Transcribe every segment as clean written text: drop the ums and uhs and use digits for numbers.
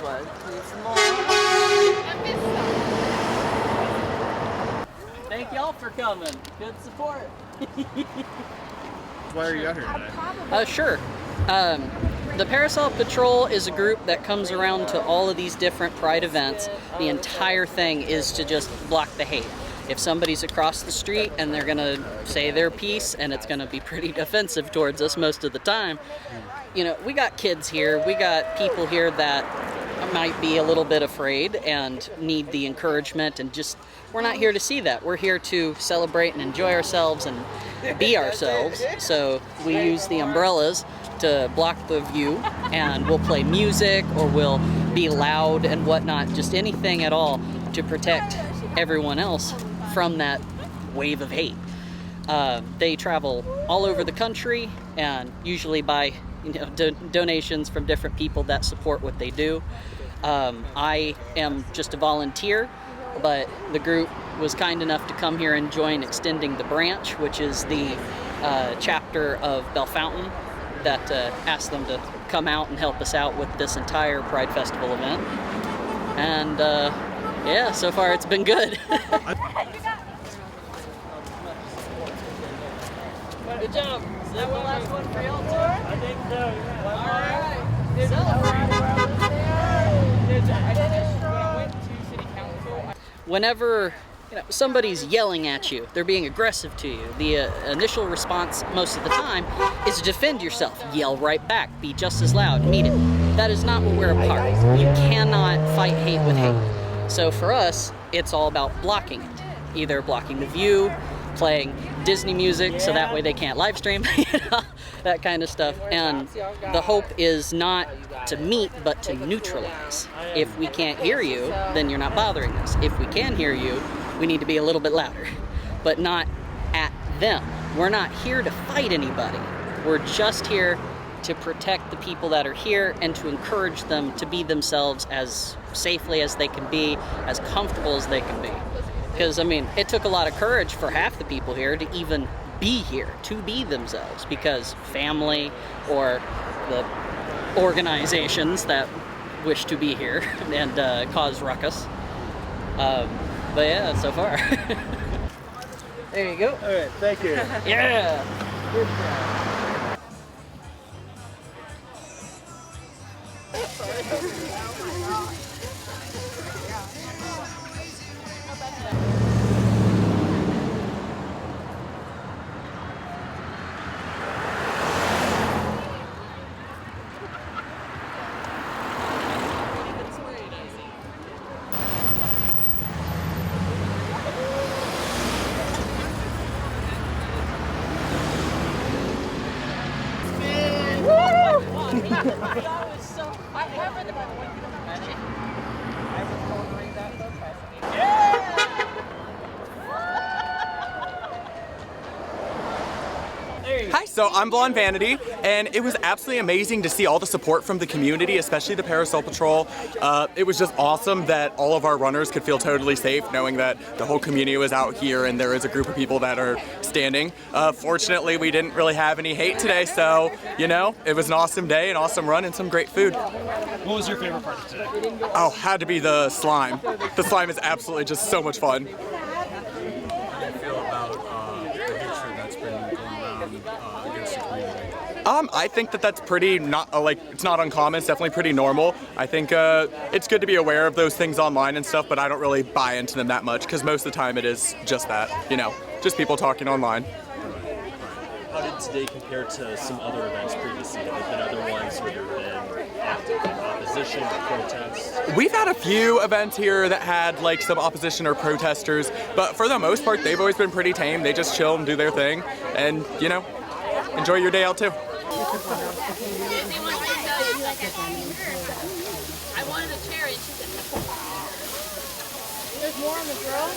one. Need some more. Thank y'all for coming. Good support. Why are you out here today? Sure. The Parasol Patrol is a group that comes around to all of these different Pride events. The entire thing is to just block the hate. If somebody's across the street and they're gonna say their piece, and it's gonna be pretty offensive towards us most of the time, you know, we got kids here, we got people here that might be a little bit afraid and need the encouragement, and just, we're not here to see that. We're here to celebrate and enjoy ourselves and be ourselves. So we use the umbrellas to block the view, and we'll play music or we'll be loud and whatnot, just anything at all to protect everyone else from that wave of hate. They travel all over the country and usually buy donations from different people that support what they do. I am just a volunteer, but the group was kind enough to come here and join Extending the Branch, which is the chapter of Bellefontaine that asked them to come out and help us out with this entire Pride Festival event. And yeah, so far it's been good. Good job. Is that the last one for y'all too? I think so. Alright. Whenever somebody's yelling at you, they're being aggressive to you, the initial response most of the time is to defend yourself. Yell right back. Be just as loud. Meet it. That is not what we're a part of. You cannot fight hate with hate. So for us, it's all about blocking it. Either blocking the view, playing Disney music so that way they can't live stream, that kind of stuff. And the hope is not to meet, but to neutralize. If we can't hear you, then you're not bothering us. If we can hear you, we need to be a little bit louder, but not at them. We're not here to fight anybody. We're just here to protect the people that are here and to encourage them to be themselves as safely as they can be, as comfortable as they can be. Because, I mean, it took a lot of courage for half the people here to even be here, to be themselves, because family or the organizations that wish to be here and cause ruckus. But yeah, so far. There you go. All right, thank you. Yeah. Good job. Hi, so I'm Blonde Vanity, and it was absolutely amazing to see all the support from the community, especially the Parasol Patrol. It was just awesome that all of our runners could feel totally safe knowing that the whole community was out here and there is a group of people that are standing. Fortunately, we didn't really have any hate today, so, you know, it was an awesome day, an awesome run, and some great food. What was your favorite part of today? Oh, had to be the slime. The slime is absolutely just so much fun. I think that that's pretty it's not uncommon. It's definitely pretty normal. I think it's good to be aware of those things online and stuff, but I don't really buy into them that much because most of the time it is just that, just people talking online. How did today compare to some other events previously? Have there been other ones where there have been active opposition or protests? We've had a few events here that had some opposition or protesters, but for the most part, they've always been pretty tame. They just chill and do their thing, and enjoy your day out too. I wanted a chair and she said, there's more on the grill?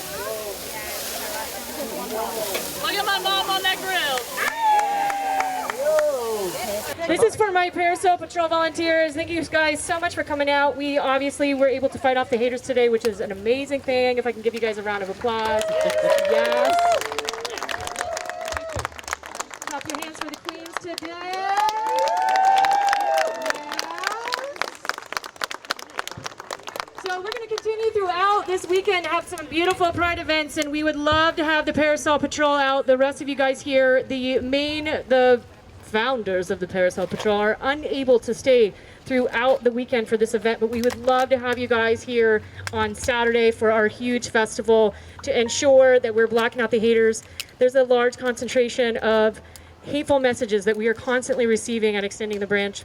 Look at my mom on that grill. This is for my Parasol Patrol volunteers. Thank you guys so much for coming out. We obviously were able to fight off the haters today, which is an amazing thing. If I can give you guys a round of applause. Yes. Clap your hands for the queens today. we're going to continue throughout this weekend, have some beautiful Pride events, and we would love to have the Parasol Patrol out. The rest of you guys here, the founders of the Parasol Patrol are unable to stay throughout the weekend for this event, but we would love to have you guys here on Saturday for our huge festival to ensure that we're blocking out the haters. There's a large concentration of hateful messages that we are constantly receiving at Extending the Branch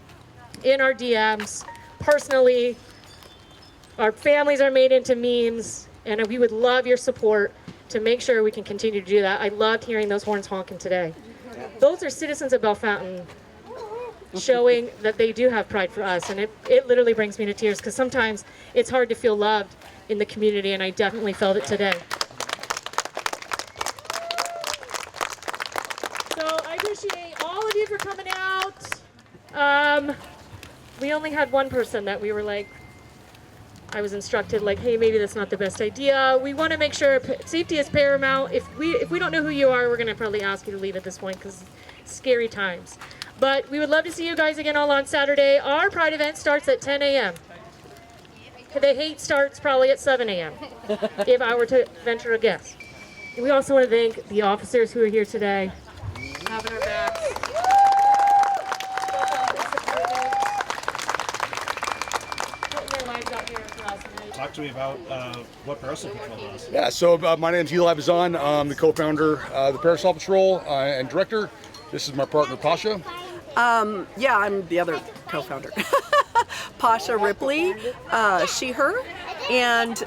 in our DMs, personally. Our families are made into memes, and we would love your support to make sure we can continue to do that. I loved hearing those horns honking today. Those are citizens of Bellefontaine showing that they do have pride for us, and it literally brings me to tears because sometimes it's hard to feel loved in the community, and I definitely felt it today. So I appreciate all of you for coming out. We only had one person that we were like, I was instructed like, hey, maybe that's not the best idea. We want to make sure safety is paramount. If we don't know who you are, we're going to probably ask you to leave at this point because scary times. But we would love to see you guys again all on Saturday. Our Pride event starts at 10 a.m. The hate starts probably at 7 a.m. if I were to venture a guess. We also want to thank the officers who are here today, having our backs. Talk to me about what Parasol Patrol does. Yeah, so my name's Eli Bazan. I'm the co-founder of the Parasol Patrol and director. This is my partner, Pasha. Yeah, I'm the other co-founder. Pasha Ripley, she, her. And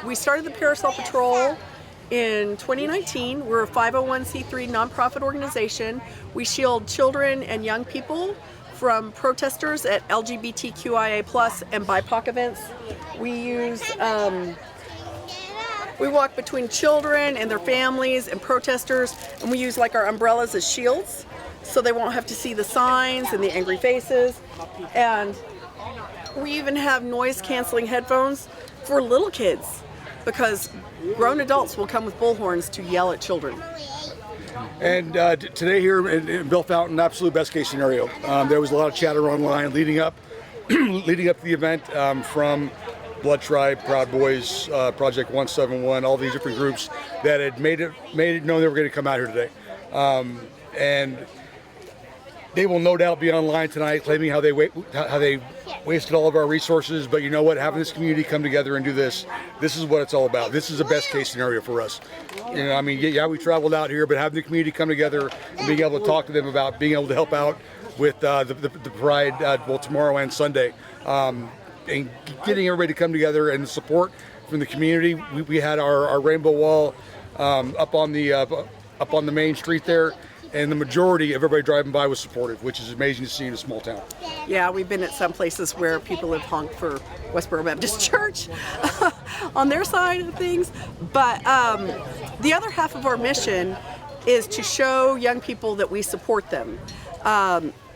we started the Parasol Patrol in 2019. We're a 501c3 nonprofit organization. We shield children and young people from protesters at LGBTQIA+ and BIPOC events. We walk between children and their families and protesters, and we use like our umbrellas as shields so they won't have to see the signs and the angry faces. And we even have noise canceling headphones for little kids because grown adults will come with bullhorns to yell at children. And today here in Bellefontaine, absolute best case scenario. There was a lot of chatter online leading up to the event from Blood Tribe, Proud Boys, Project 171, all these different groups that had made it known they were going to come out here today. And they will no doubt be online tonight claiming how they wasted all of our resources. But you know what? Having this community come together and do this is what it's all about. This is the best case scenario for us. You know, I mean, yeah, we traveled out here, but having the community come together and being able to talk to them about being able to help out with the Pride, well, tomorrow and Sunday, and getting everybody to come together and the support from the community. We had our rainbow wall up on the main street there. And the majority of everybody driving by was supportive, which is amazing to see in a small town. Yeah, we've been at some places where people have honked for Westboro Baptist Church on their side of things. But the other half of our mission is to show young people that we support them.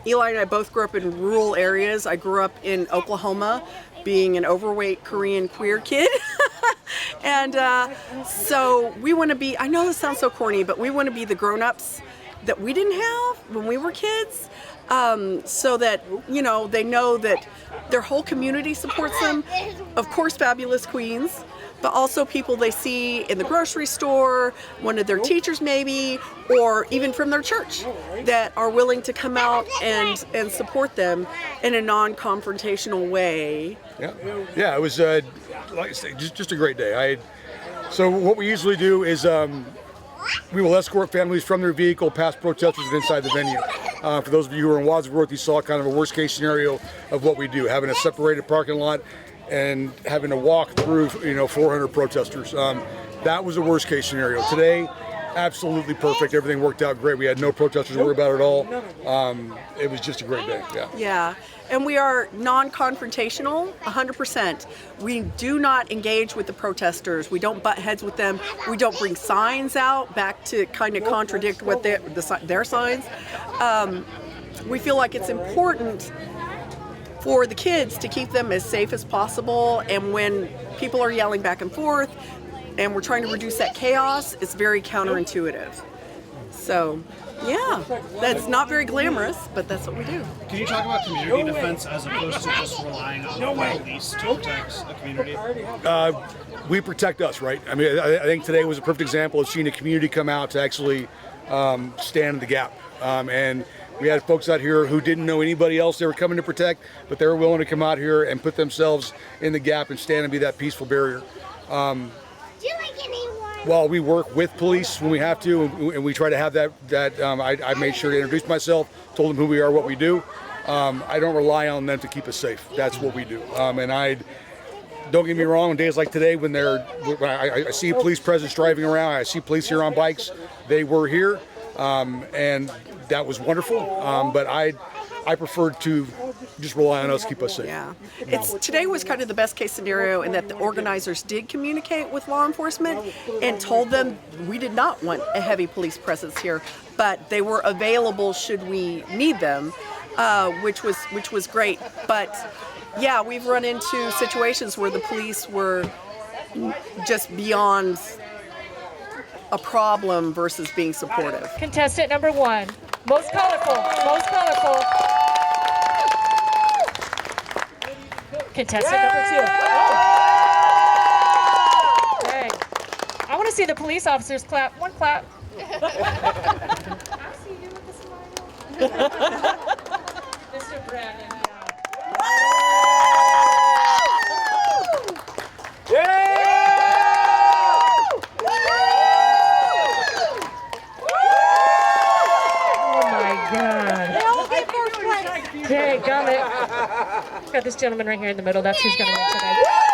Eli and I both grew up in rural areas. I grew up in Oklahoma, being an overweight Korean queer kid. And so we want to be, I know this sounds so corny, but we want to be the grown-ups that we didn't have when we were kids, so that, you know, they know that their whole community supports them. Of course, fabulous queens, but also people they see in the grocery store, one of their teachers maybe, or even from their church that are willing to come out and support them in a non-confrontational way. Yeah, it was, like I say, just a great day. So what we usually do is we will escort families from their vehicle past protesters and inside the venue. For those of you who are in Wadsworth, you saw kind of a worst case scenario of what we do, having a separated parking lot and having to walk through, 400 protesters. That was the worst case scenario. Today, absolutely perfect. Everything worked out great. We had no protesters to worry about at all. It was just a great day. Yeah. And we are non-confrontational, 100%. We do not engage with the protesters. We don't butt heads with them. We don't bring signs out back to kind of contradict what their signs. We feel like it's important for the kids to keep them as safe as possible. And when people are yelling back and forth and we're trying to reduce that chaos, it's very counterintuitive. So Yeah, that's not very glamorous, but that's what we do. Can you talk about community defense as opposed to just relying on the police to protect a community? We protect us, right? I mean, I think today was a perfect example of seeing a community come out to actually stand in the gap. And we had folks out here who didn't know anybody else they were coming to protect, but they were willing to come out here and put themselves in the gap and stand and be that peaceful barrier. While we work with police when we have to, and we try to have I made sure to introduce myself, told them who we are, what we do. I don't rely on them to keep us safe. That's what we do. And don't get me wrong, on days like today when I see police presence driving around, I see police here on bikes, they were here, and that was wonderful. But I prefer to just rely on us to keep us safe. Yeah, today was kind of the best case scenario in that the organizers did communicate with law enforcement and told them we did not want a heavy police presence here, but they were available should we need them, which was great. But yeah, we've run into situations where the police were just beyond a problem versus being supportive. Contestant number 1, most colorful, most colorful. Contestant number 2. Oh. Okay. I want to see the police officers clap. One clap. I see you with the smile. Mr. Brandon. Okay, got it. Got this gentleman right here in the middle. That's who's going to win tonight.